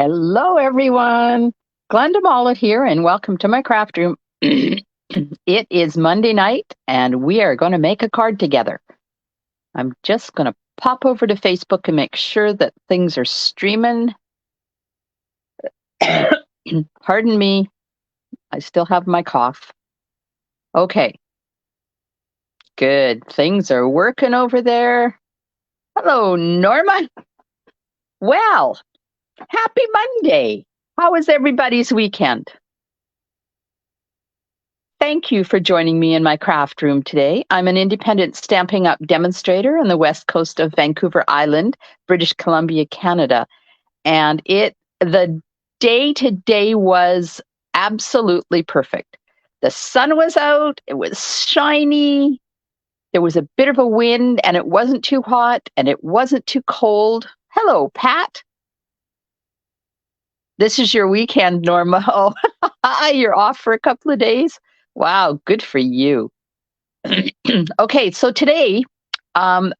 Hello, everyone. Glenda Mollet here, and welcome to my craft room. It is Monday night, and we are going to make a card together. I'm just going to pop over to Facebook and make sure that things are streaming. Pardon me, I still have my cough. Okay, good. Things are working over there. Hello, Norma. Well, happy Monday. How was everybody's weekend? Thank you for joining me in my craft room today. I'm an independent Stampin' Up! Demonstrator on the west coast of Vancouver Island, British Columbia, Canada. And the day today was absolutely perfect. The sun was out, it was shiny, there was a bit of a wind, and it wasn't too hot, and it wasn't too cold. Hello, Pat. This is your weekend, Norma. Oh, you're off for a couple of days? Wow, good for you. Okay, so today I'm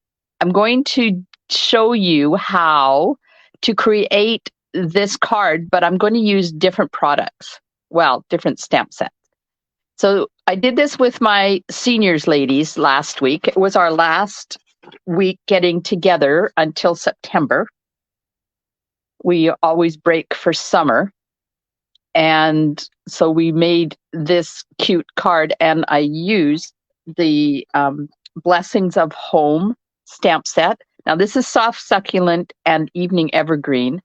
going to show you how to create this card, but I'm going to use different products. Well, different stamp sets. So I did this with my seniors ladies last week. It was our last week getting together until September. We always break for summer. And so we made this cute card, and I used the Blessings of Home stamp set. Now, this is Soft Succulent and Evening Evergreen.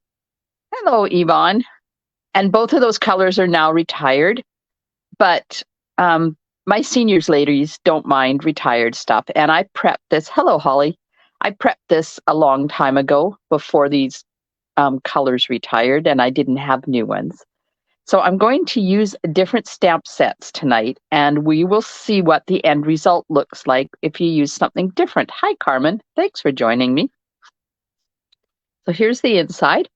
Hello, Yvonne. And both of those colors are now retired. But my seniors ladies don't mind retired stuff. And I prepped this. Hello, Holly. I prepped this a long time ago before these colors retired, and I didn't have new ones. So I'm going to use different stamp sets tonight, and we will see what the end result looks like if you use something different. Hi, Carmen. Thanks for joining me. So here's the inside,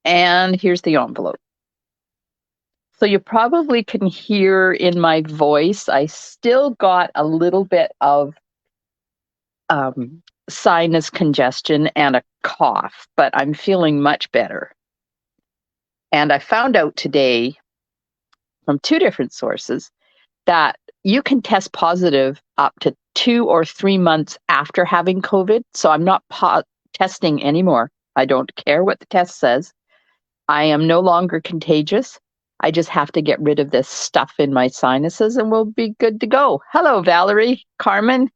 and here's the envelope. So you probably can hear in my voice, I still got a little bit of sinus congestion and a cough, but I'm feeling much better. And I found out today from two different sources that you can test positive up to 2 or 3 months after having COVID. So I'm not testing anymore. I don't care what the test says. I am no longer contagious. I just have to get rid of this stuff in my sinuses and we'll be good to go. Hello, Valerie, Carmen,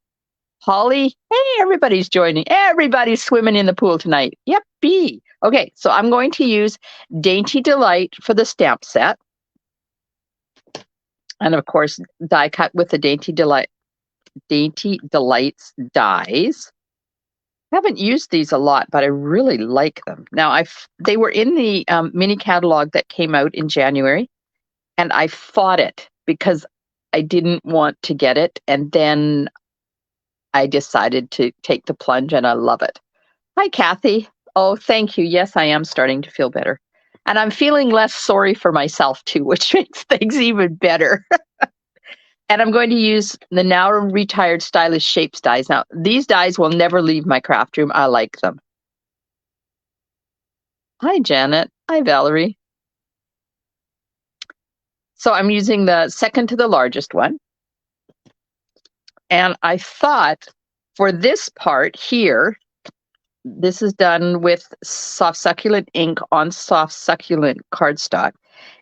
Holly. Hey, everybody's joining. Everybody's swimming in the pool tonight. Yep, B. Okay, so I'm going to use Dainty Delight for the stamp set. And of course, die cut with the Dainty Delights dies. I haven't used these a lot, but I really like them. Now, they were in the mini catalog that came out in January, and I fought it because I didn't want to get it. And then I decided to take the plunge, and I love it. Hi, Kathy. Oh, thank you. Yes, I am starting to feel better. And I'm feeling less sorry for myself, too, which makes things even better. And I'm going to use the now retired Stylish Shapes dies. Now, these dies will never leave my craft room. I like them. Hi, Janet. Hi, Valerie. So I'm using the second to the largest one. And I thought for this part here, this is done with soft succulent ink on soft succulent cardstock.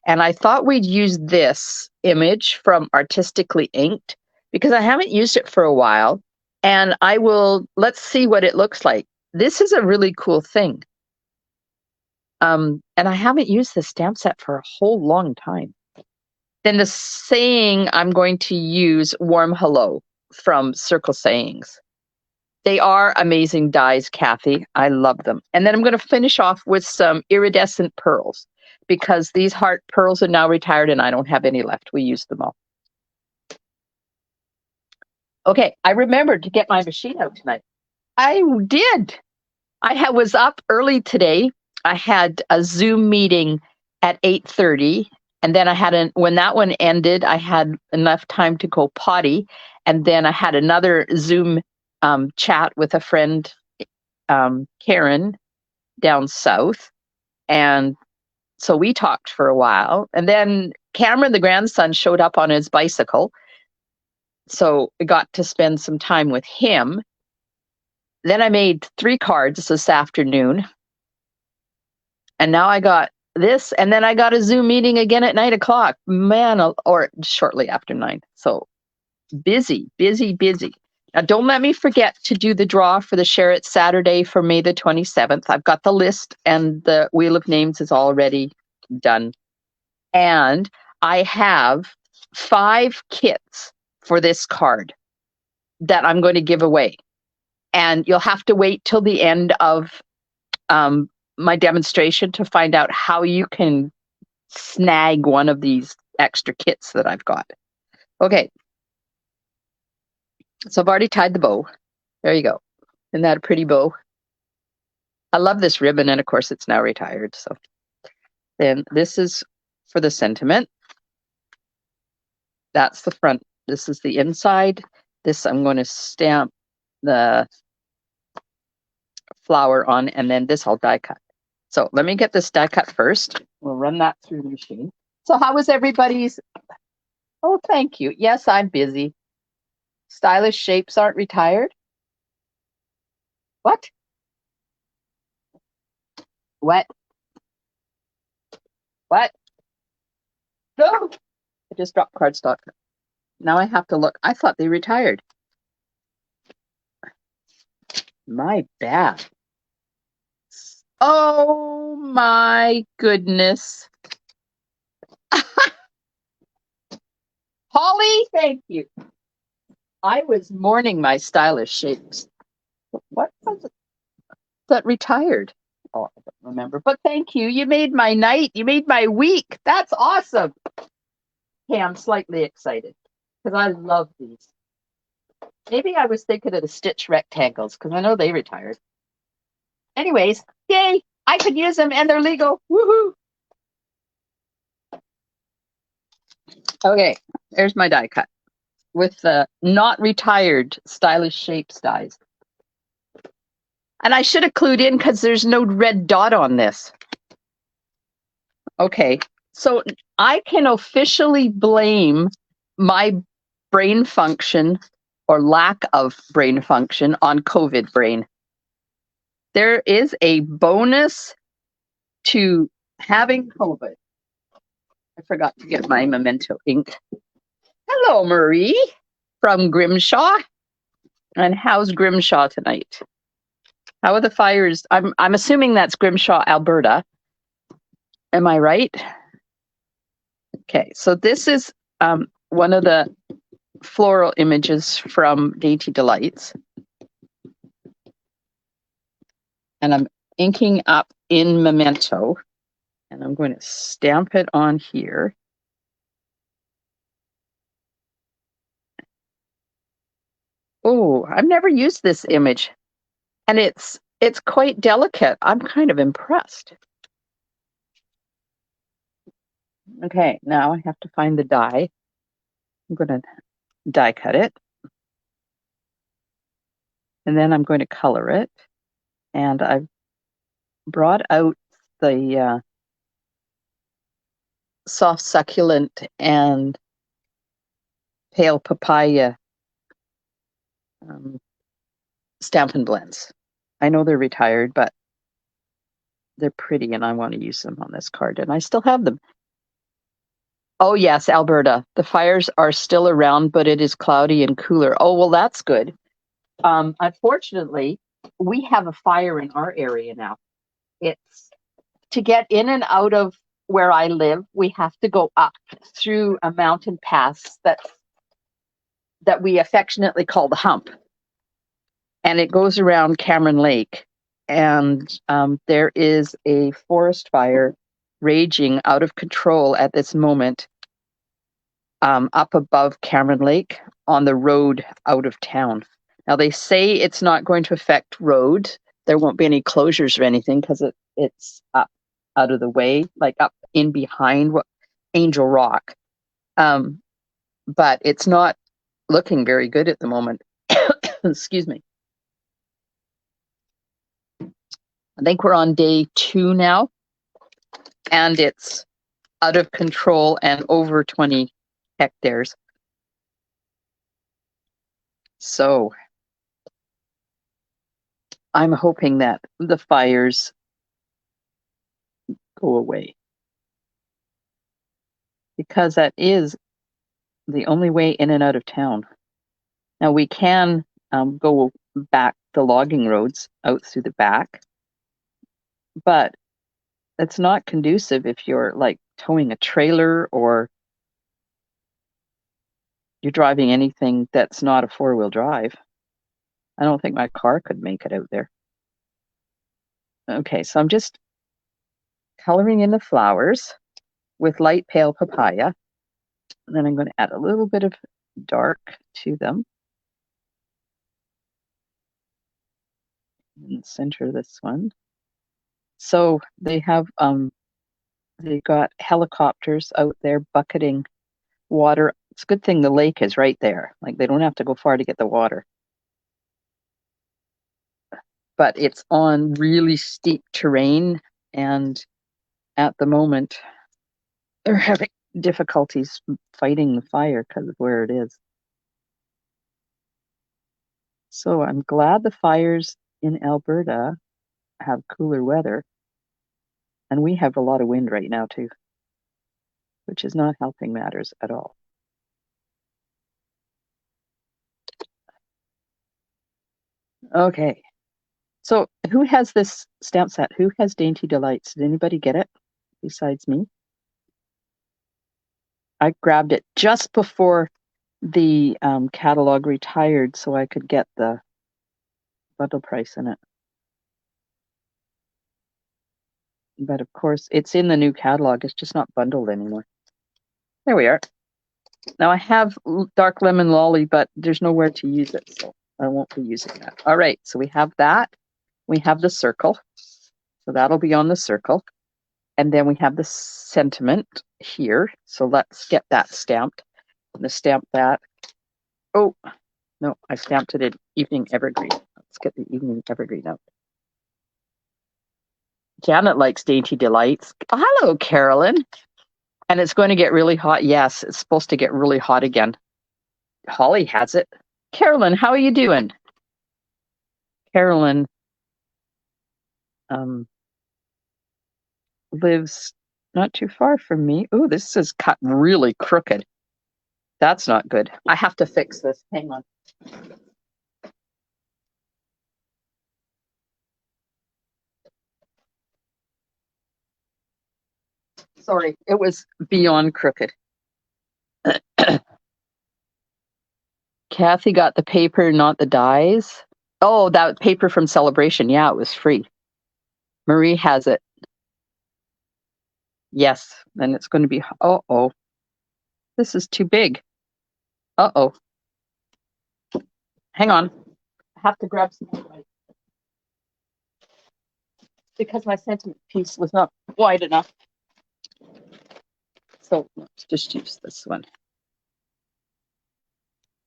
And I thought we'd use this image from Artistically Inked because I haven't used it for a while. And let's see what it looks like. This is a really cool thing. And I haven't used this stamp set for a whole long time. Then the saying, I'm going to use Warm Hello from Circle Sayings. They are amazing dies, Kathy. I love them. And then I'm going to finish off with some iridescent pearls because these heart pearls are now retired and I don't have any left. We used them all. Okay, I remembered to get my machine out tonight. I did. I was up early today. I had a Zoom meeting at 8:30. And then when that one ended, I had enough time to go potty. And then I had another Zoom chat with a friend, Karen, down south. And so we talked for a while. And then Cameron, the grandson, showed up on his bicycle. So I got to spend some time with him. Then I made 3 cards this afternoon. And now I got this. And then I got a Zoom meeting again at 9:00. Man, or shortly after 9. So busy, busy, busy. Now, don't let me forget to do the draw for the Share It Saturday for May the 27th. I've got the list and the Wheel of Names is already done. And I have 5 kits for this card that I'm going to give away. And you'll have to wait till the end of my demonstration to find out how you can snag one of these extra kits that I've got. Okay. So I've already tied the bow. There you go. Isn't that a pretty bow? I love this ribbon, and of course it's now retired. So then this is for the sentiment. That's the front. This is the inside. This I'm going to stamp the flower on, and then this I'll die cut. So let me get this die cut first. We'll run that through the machine. So how was everybody's? Oh, thank you. Yes, I'm busy. Stylish shapes aren't retired. What? What? What? No! I just dropped cardstock. Now I have to look. I thought they retired. My bad. Oh my goodness. Holly, thank you. I was mourning my stylish shapes. What was it that retired? Oh, I don't remember. But thank you. You made my night. You made my week. That's awesome. Okay, I'm slightly excited because I love these. Maybe I was thinking of the stitch rectangles because I know they retired. Anyways, yay! I could use them and they're legal. Woohoo! Okay, there's my die cut with the not retired stylish shapes dies. And I should have clued in because there's no red dot on this. Okay, so I can officially blame my brain function or lack of brain function on COVID brain. There is a bonus to having COVID. I forgot to get my memento ink. Hello, Marie from Grimshaw. And how's Grimshaw tonight? How are the fires? I'm assuming that's Grimshaw, Alberta. Am I right? Okay, so this is one of the floral images from Dainty Delights. And I'm inking up in memento. And I'm going to stamp it on here. Oh, I've never used this image. And it's quite delicate. I'm kind of impressed. Okay, now I have to find the die. I'm going to die cut it. And then I'm going to color it. And I've brought out the soft succulent and pale papaya Stampin' Blends. I know they're retired, but they're pretty and I want to use them on this card. And I still have them. Oh, yes, Alberta. The fires are still around, but it is cloudy and cooler. Oh, well, that's good. Unfortunately, we have a fire in our area now. It's to get in and out of where I live, we have to go up through a mountain pass that we affectionately call the Hump. And it goes around Cameron Lake. And there is a forest fire raging out of control at this moment up above Cameron Lake on the road out of town. Now, they say it's not going to affect roads. There won't be any closures or anything because it's up out of the way, like up in behind Angel Rock. But it's not looking very good at the moment. Excuse me. I think we're on day 2 now. and it's out of control and over 20 hectares. So I'm hoping that the fires go away, because that is the only way in and out of town. Now we can go back the logging roads out through the back, but it's not conducive if you're like towing a trailer or you're driving anything that's not a four-wheel drive. I don't think my car could make it out there. Okay, so I'm just coloring in the flowers with light pale papaya. And then I'm going to add a little bit of dark to them. And center this one. So they have they got helicopters out there bucketing water. It's a good thing the lake is right there. Like they don't have to go far to get the water. But it's on really steep terrain, and at the moment they're having difficulties fighting the fire because of where it is. So I'm glad the fires in Alberta have cooler weather, and we have a lot of wind right now too, which is not helping matters at all. Okay, so who has this stamp set? Who has Dainty Delights? Did anybody get it besides me? I grabbed it just before the catalog retired so I could get the bundle price in it. But of course, it's in the new catalog. It's just not bundled anymore. There we are. Now I have Dark Lemon Lolly, but there's nowhere to use it, so I won't be using that. All right, so we have that. We have the circle. So that'll be on the circle. And then we have the sentiment here. So let's get that stamped. I'm going to stamp that. Oh, no, I stamped it in Evening Evergreen. Let's get the Evening Evergreen out. Janet likes Dainty Delights. Oh, hello, Carolyn. And it's going to get really hot. Yes, it's supposed to get really hot again. Holly has it. Carolyn, how are you doing? Carolyn lives not too far from me. Oh, this is cut really crooked. That's not good. I have to fix this. Hang on. Sorry, it was beyond crooked. Kathy got the paper, not the dies. Oh, that paper from Celebration. Yeah, it was free. Marie has it. Yes, and it's going to be, uh-oh. This is too big. Uh-oh. Hang on. I have to grab some more. Because my sentiment piece was not wide enough. So let's just use this one.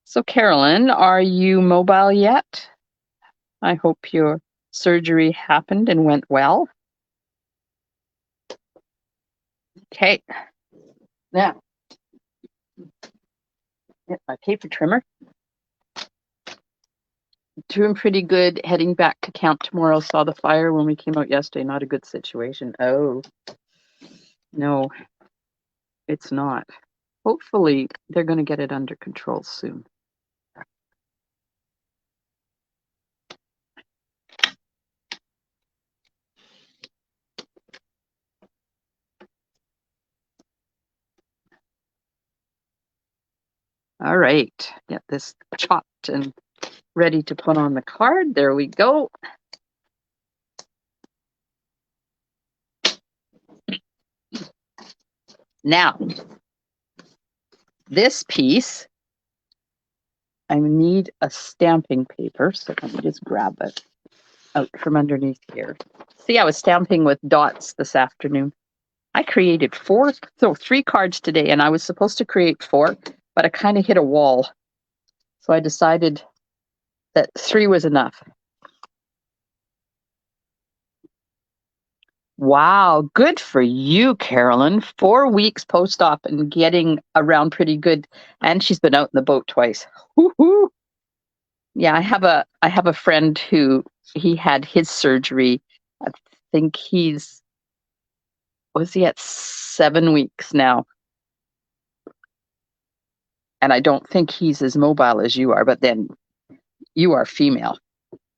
So Carolyn, are you mobile yet? I hope your surgery happened and went well. Okay. Now, get my paper trimmer. Doing pretty good. Heading back to camp tomorrow. Saw the fire when we came out yesterday. Not a good situation. Oh, no, it's not. Hopefully, they're going to get it under control soon. All right, get this chopped and ready to put on the card. There we go. Now, this piece, I need a stamping paper. So let me just grab it out from underneath here. See, I was stamping with dots this afternoon. I created three cards today, and I was supposed to create 4, but I kind of hit a wall. So I decided that 3 was enough. Wow, good for you, Carolyn. 4 weeks post-op and getting around pretty good. And she's been out in the boat twice. Woo-hoo. Yeah, I have a friend who he had his surgery. I think was he at 7 weeks now? And I don't think he's as mobile as you are, but then you are female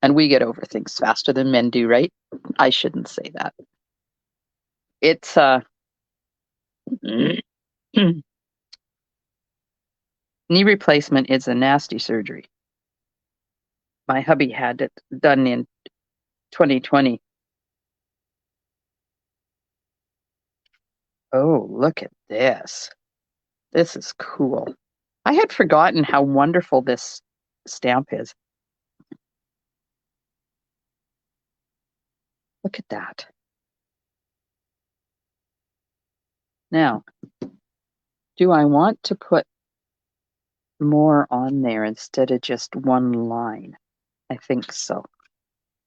and we get over things faster than men do, right? I shouldn't say that. It's knee replacement is a nasty surgery. My hubby had it done in 2020. Oh, look at this. This is cool. I had forgotten how wonderful this stamp is. Look at that. Now, do I want to put more on there instead of just one line? I think so.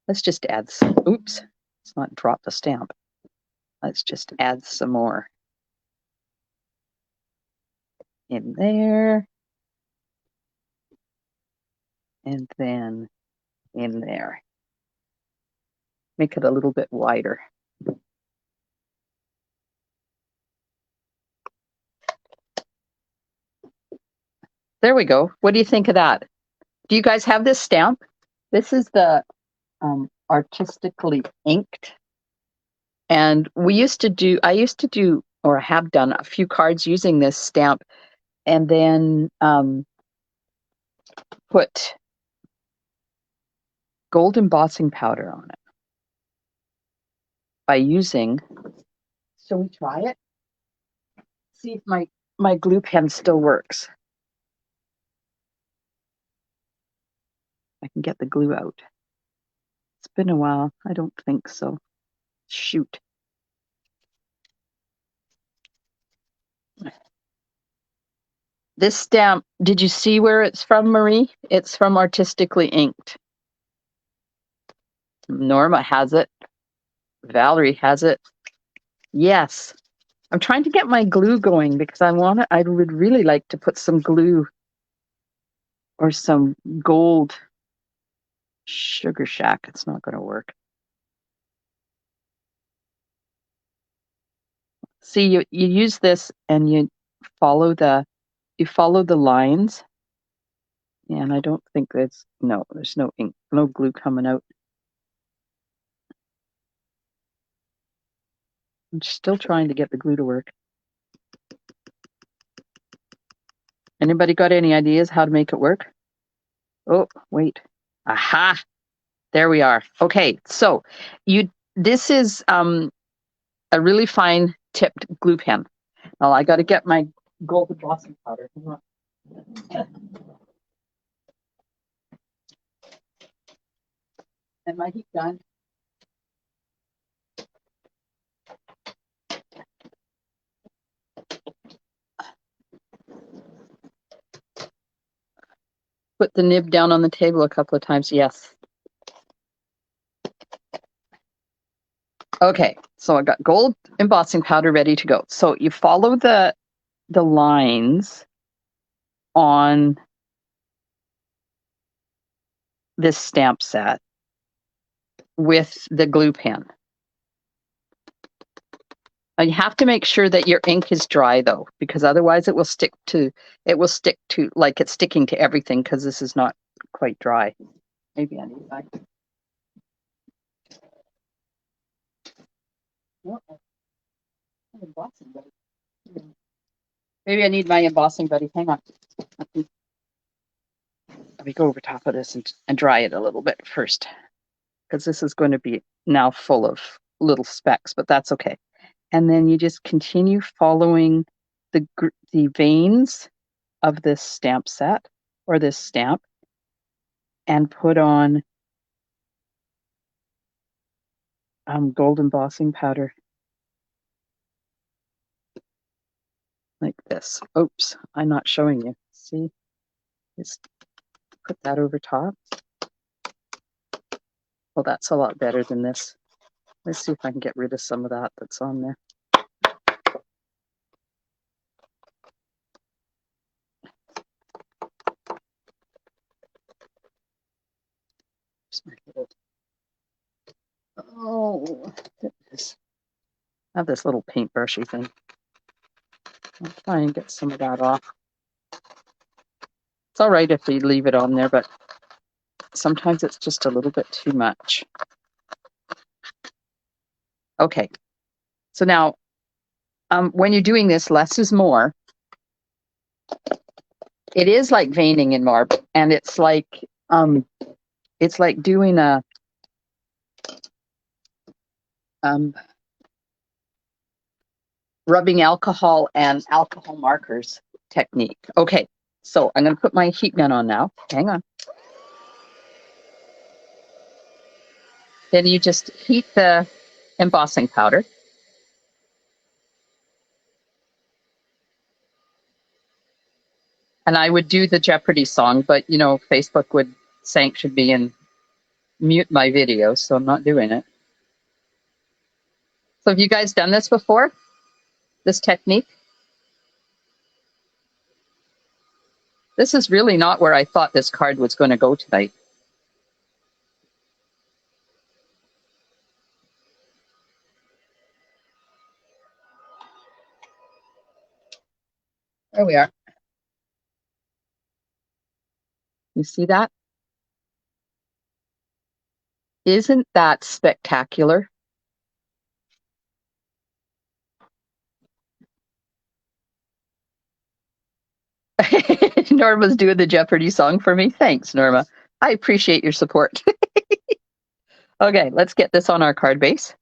Let's just add some. Oops, let's not drop the stamp. Let's just add some more in there. And then in there. Make it a little bit wider. There we go. What do you think of that? Do you guys have this stamp? This is the Artistically inked. And I used to do, or have done a few cards using this stamp and then put gold embossing powder on it by using, shall we try it? See if my glue pen still works. I can get the glue out. It's been a while. I don't think so. Shoot. This stamp, did you see where it's from, Marie? It's from Artistically Inked. Norma has it. Valerie has it. Yes. I'm trying to get my glue going because I would really like to put some glue or some gold sugar shack. It's not going to work. See, you use this and you follow the lines. And I don't think there's no ink, no glue coming out. I'm still trying to get the glue to work. Anybody got any ideas how to make it work? Oh, wait. Aha. There we are. Okay, so this is a really fine tipped glue pen. Well, I got to get my gold embossing powder. Hang on. And my heat gun. Put the nib down on the table a couple of times. Yes. Okay, so I got gold embossing powder ready to go. So you follow the lines on this stamp set with the glue pen. Now you have to make sure that your ink is dry though, because otherwise it will stick to like it's sticking to everything because this is not quite dry. Maybe I need that. Maybe I need my embossing buddy. Hang on. Let me go over top of this and dry it a little bit first, because this is going to be now full of little specks, but that's okay. And then you just continue following the veins of this stamp set or this stamp and put on gold embossing powder like this. Oops, I'm not showing you. See, just put that over top. Well, that's a lot better than this. Let's see if I can get rid of some of that that's on there. Oh, goodness. I have this little paintbrushy thing. I'll try and get some of that off. It's all right if we leave it on there, but sometimes it's just a little bit too much. Okay, so now when you're doing this, less is more. It is like veining in marble, and it's like doing a rubbing alcohol and alcohol markers technique. Okay, so I'm going to put my heat gun on now. Hang on. Then you just heat the embossing powder. And I would do the Jeopardy song, but you know, Facebook would sanction me and mute my video, so I'm not doing it. So have you guys done this before? This technique? This is really not where I thought this card was going to go tonight. There we are. You see that? Isn't that spectacular? Norma's doing the Jeopardy song for me. Thanks, Norma. I appreciate your support. Okay, let's get this on our card base.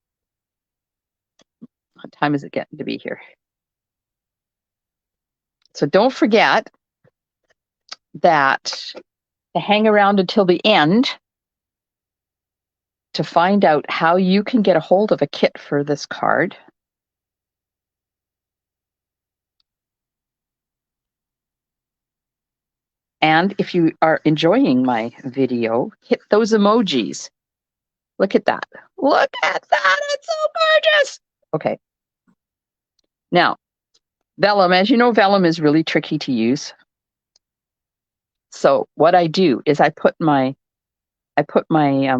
What time is it getting to be here? So don't forget that to hang around until the end to find out how you can get a hold of a kit for this card. And if you are enjoying my video, hit those emojis. Look at that. Look at that. It's so gorgeous. Okay. Now, vellum, as you know, vellum is really tricky to use. So what I do is I put my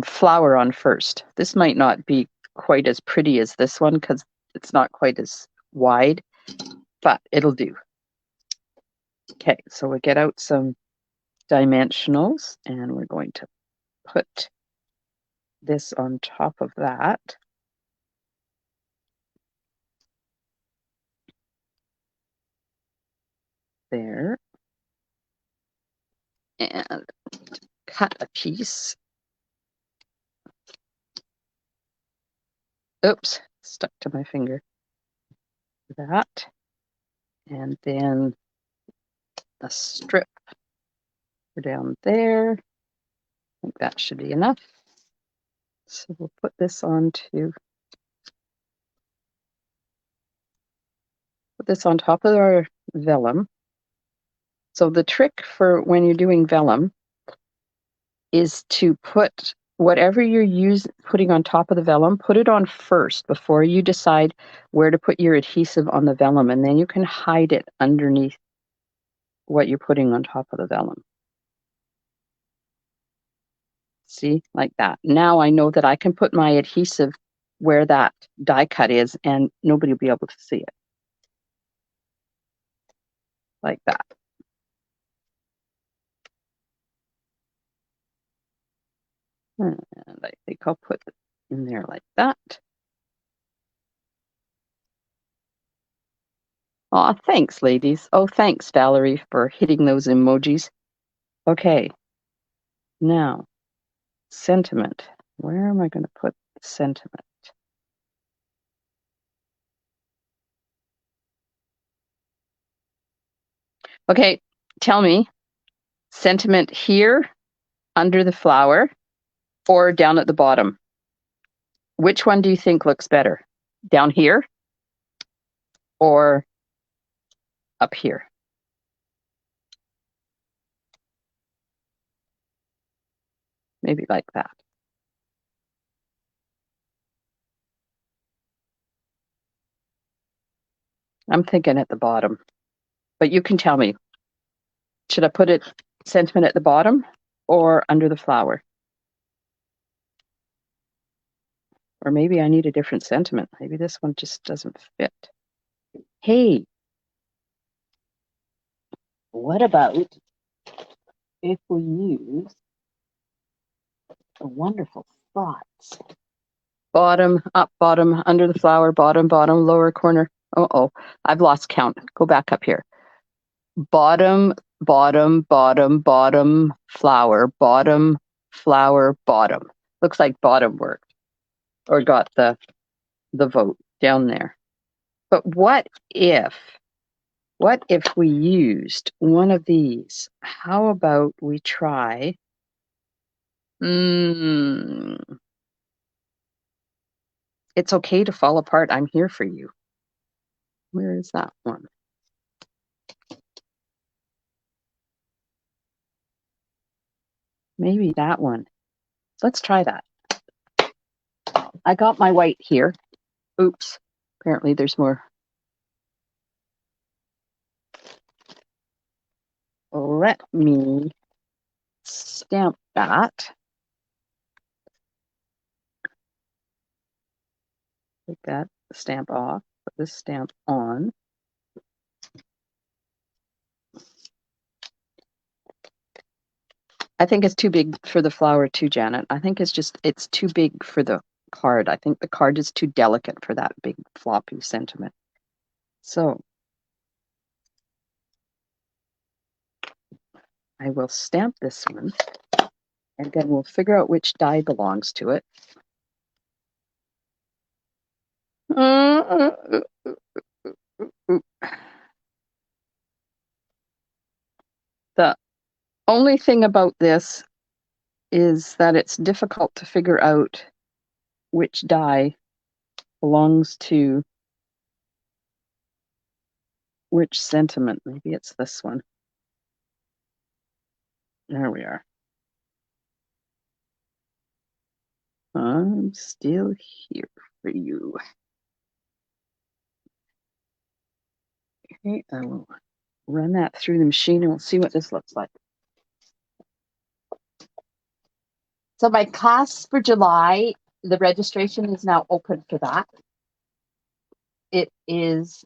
flower on first. This might not be quite as pretty as this one because it's not quite as wide, but it'll do. Okay, so we get out some dimensionals and we're going to put this on top of that. There. And cut a piece. Oops, stuck to my finger. That. And then a strip down there. I think that should be enough. So we'll put this on top of our vellum. So the trick for when you're doing vellum is to put whatever you're putting on top of the vellum, put it on first before you decide where to put your adhesive on the vellum, and then you can hide it underneath what you're putting on top of the vellum. See, like that. Now I know that I can put my adhesive where that die cut is and nobody will be able to see it. Like that. And I think I'll put it in there like that. Aw, thanks, ladies. Oh, thanks, Valerie, for hitting those emojis. Okay. Now, sentiment. Where am I going to put sentiment? Okay, tell me, sentiment here under the flower or down at the bottom? Which one do you think looks better? Down here or up here? Maybe like that. I'm thinking at the bottom, but you can tell me. Should I put it sentiment at the bottom or under the flower? Or maybe I need a different sentiment. Maybe this one just doesn't fit. Hey, what about if we use the wonderful thoughts? Bottom, up, bottom, under the flower, bottom, bottom, lower corner. Uh-oh, I've lost count. Go back up here. Bottom, bottom, bottom, bottom, flower, bottom, flower, bottom. Looks like bottom worked or got the vote down there. But what if we used one of these? How about we try? It's okay to fall apart. I'm here for you. Where is that one? Maybe that one. Let's try that. I got my white here. Oops. Apparently there's more. Let me stamp that. Take that stamp off. Put this stamp on. I think it's too big for the flower too, Janet. I think it's too big for the card. I think the card is too delicate for that big floppy sentiment. So I will stamp this one and then we'll figure out which die belongs to it. The only thing about this is that it's difficult to figure out which die belongs to which sentiment. Maybe it's this one. There we are. I'm still here for you. Okay, I will run that through the machine and we'll see what this looks like. So my class for July, the registration is now open for that. It is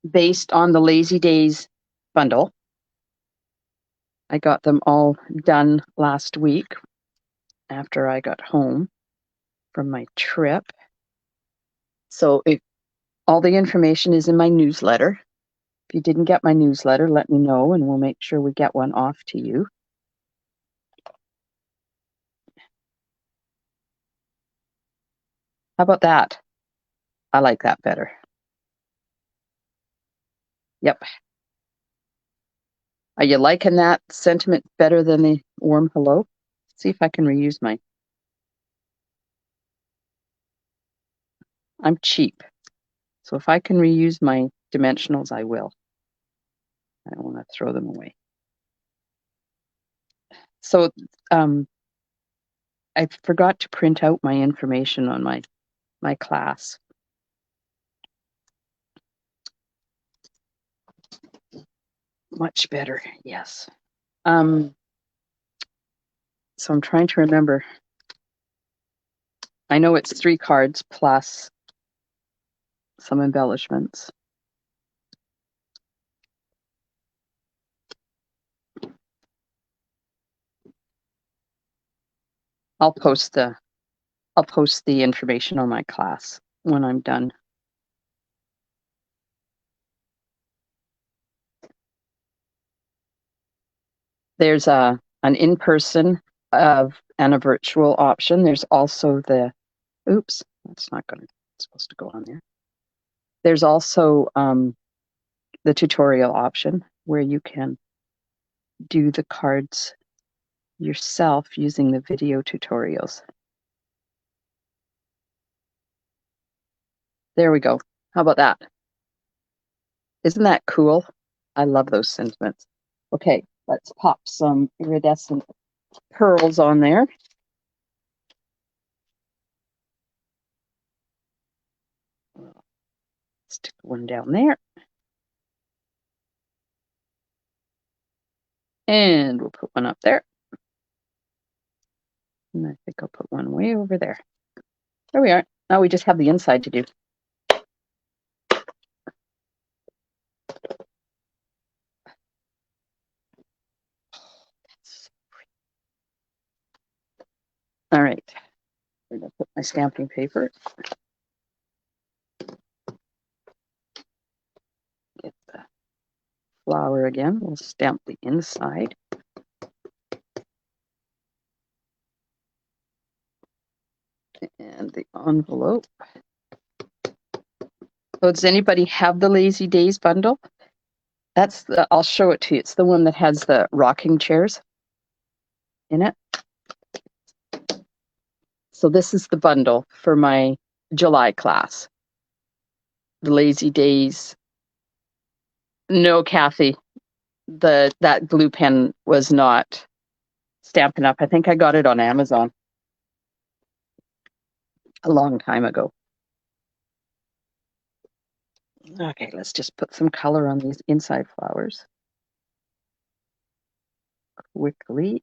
based on the Lazy Days bundle. I got them all done last week after I got home from my trip. So all the information is in my newsletter. If you didn't get my newsletter, let me know and we'll make sure we get one off to you. How about that? I like that better. Yep. Are you liking that sentiment better than the warm hello? Let's see if I can reuse mine. I'm cheap. So if I can reuse my dimensionals, I will. I don't want to throw them away. So I forgot to print out my information on my class. Much better, yes. So I'm trying to remember. I know it's 3 cards plus some embellishments. I'll post the information on my class when I'm done. There's an in-person and a virtual option. There's also the, oops, that's not going to, it's supposed to go on there. There's also the tutorial option where you can do the cards yourself using the video tutorials. There we go. How about that? Isn't that cool? I love those sentiments. Okay, let's pop some iridescent pearls on there. Stick One down there. And we'll put one up there. And I think I'll put one way over there. There we are. Now we just have the inside to do. All right. I'm going to put my stamping paper. Get the flower again. We'll stamp the inside. And the envelope. So does anybody have the Lazy Days bundle? That's the, I'll show it to you. It's the one that has the rocking chairs in it. So this is the bundle for my July class. The Lazy Days. No, Kathy, that glue pen was not Stampin' Up. I think I got it on Amazon a long time ago. Okay, let's just put some color on these inside flowers quickly.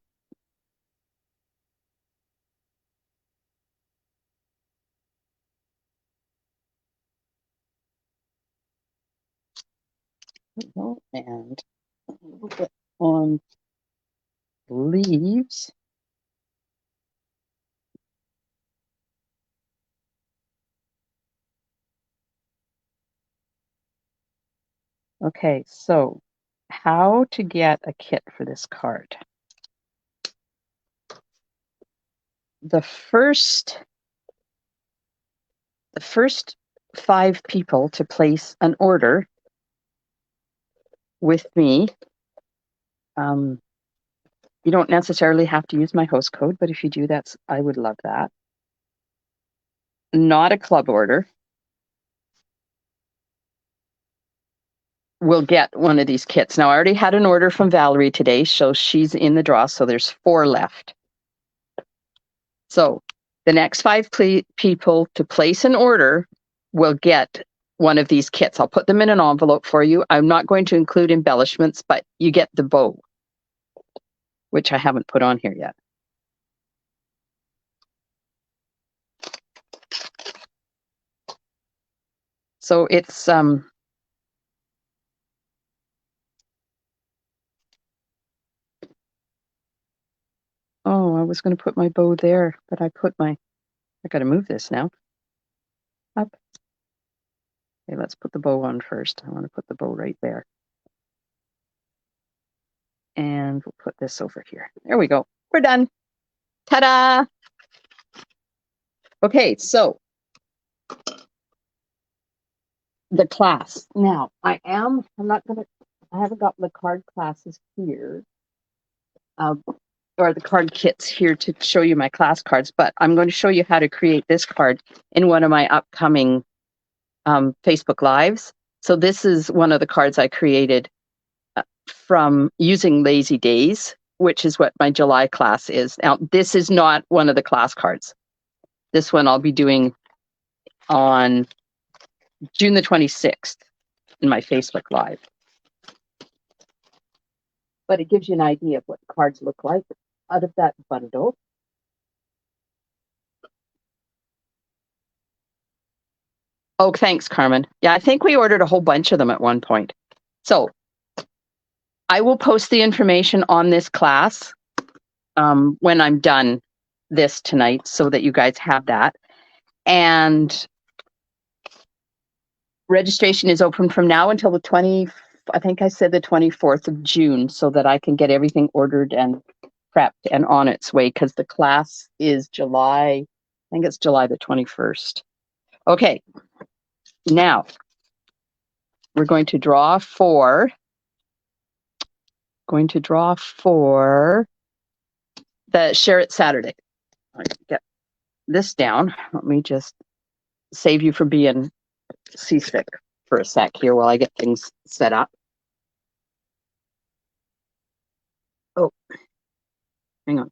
And a little bit on leaves. Okay, so how to get a kit for this card. The first 5 people to place an order with me, you don't necessarily have to use my host code, but if you do, I would love that. Not a club order. Will get one of these kits. Now, I already had an order from Valerie today, so she's in the draw, so there's 4 left. So the next 5 people to place an order will get one of these kits. I'll put them in an envelope for you. I'm not going to include embellishments, but you get the bow, which I haven't put on here yet. So it's oh, I was going to put my bow there, but I got to move this now. Up. Okay, let's put the bow on first. I want to put the bow right there. And we'll put this over here. There we go. We're done. Ta-da! Okay, so the class. Now, I haven't got the card classes here, or the card kits here to show you my class cards, but I'm going to show you how to create this card in one of my upcoming Facebook Lives. So this is one of the cards I created from using Lazy Days, which is what my July class is. Now, this is not one of the class cards. This one I'll be doing on June the 26th in my Facebook Live. But it gives you an idea of what the cards look like out of that bundle. Oh, thanks, Carmen. Yeah, I think we ordered a whole bunch of them at one point. So I will post the information on this class when I'm done this tonight so that you guys have that. And registration is open from now until the 24th of June, so that I can get everything ordered and prepped and on its way, because the class is July the 21st. Okay, now we're going to draw for the Share It Saturday. I get this down. Let me just save you from being seasick for a sec here while I get things set up. Oh, hang on.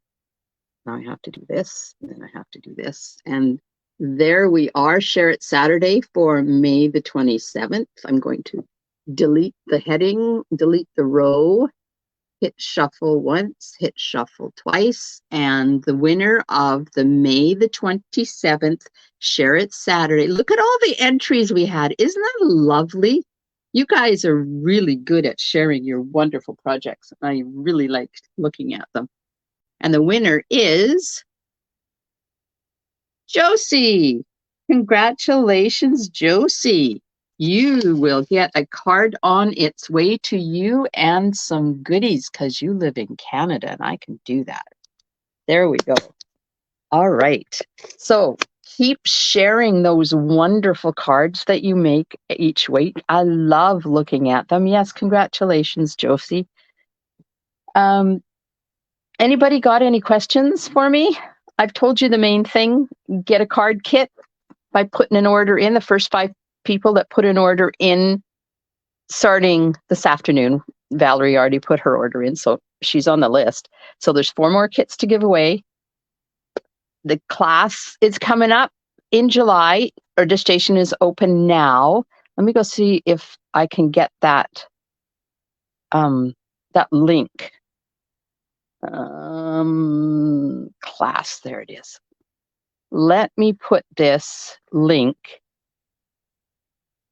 Now I have to do this, and then I have to do this. And There we are. Share it Saturday for May the 27th. I'm going to delete the heading, delete the row, hit shuffle once, hit shuffle twice, and the winner of the May the 27th Share It Saturday. Look at all the entries we had. Isn't that lovely? You guys are really good at sharing your wonderful projects. I really liked looking at them. And the winner is Josie. Congratulations, Josie. You will get a card on its way to you and some goodies because you live in Canada and I can do that. There we go. All right. So keep sharing those wonderful cards that you make each week. I love looking at them. Yes, congratulations, Josie. Anybody got any questions for me? I've told you the main thing. Get a card kit by putting an order in. The first 5 people that put an order in starting this afternoon. Valerie already put her order in, so she's on the list. So there's 4 more kits to give away. The class is coming up in July. Registration is open now. Let me go see if I can get that that link. Class, there it is. Let me put this link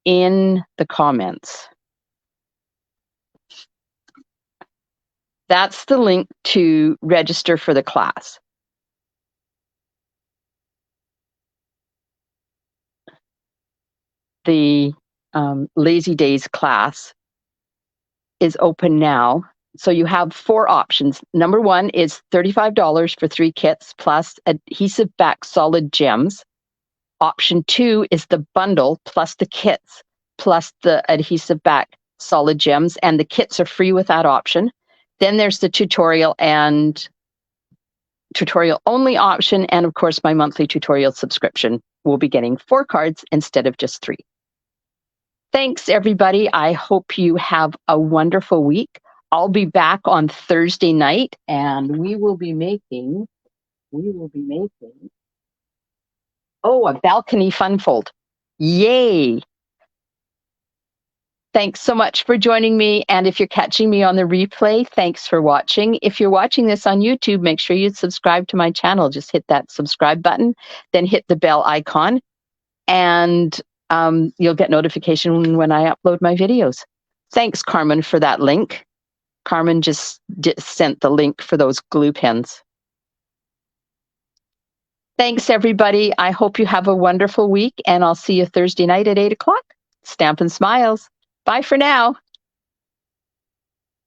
in the comments. That's the link to register for the class. The Lazy Days class is open now. So you have 4 options. Number 1 is $35 for 3 kits plus adhesive back solid gems. Option 2 is the bundle plus the kits plus the adhesive back solid gems, and the kits are free with that option. Then there's the tutorial and tutorial only option, and of course my monthly tutorial subscription will be getting 4 cards instead of just 3. Thanks everybody. I hope you have a wonderful week. I'll be back on Thursday night and we will be making a balcony fun fold. Yay! Thanks so much for joining me. And if you're catching me on the replay, thanks for watching. If you're watching this on YouTube, make sure you subscribe to my channel. Just hit that subscribe button, then hit the bell icon, and you'll get notification when I upload my videos. Thanks, Carmen, for that link. Carmen just sent the link for those glue pens. Thanks, everybody. I hope you have a wonderful week, and I'll see you Thursday night at 8 o'clock. Stampin' Smiles. Bye for now.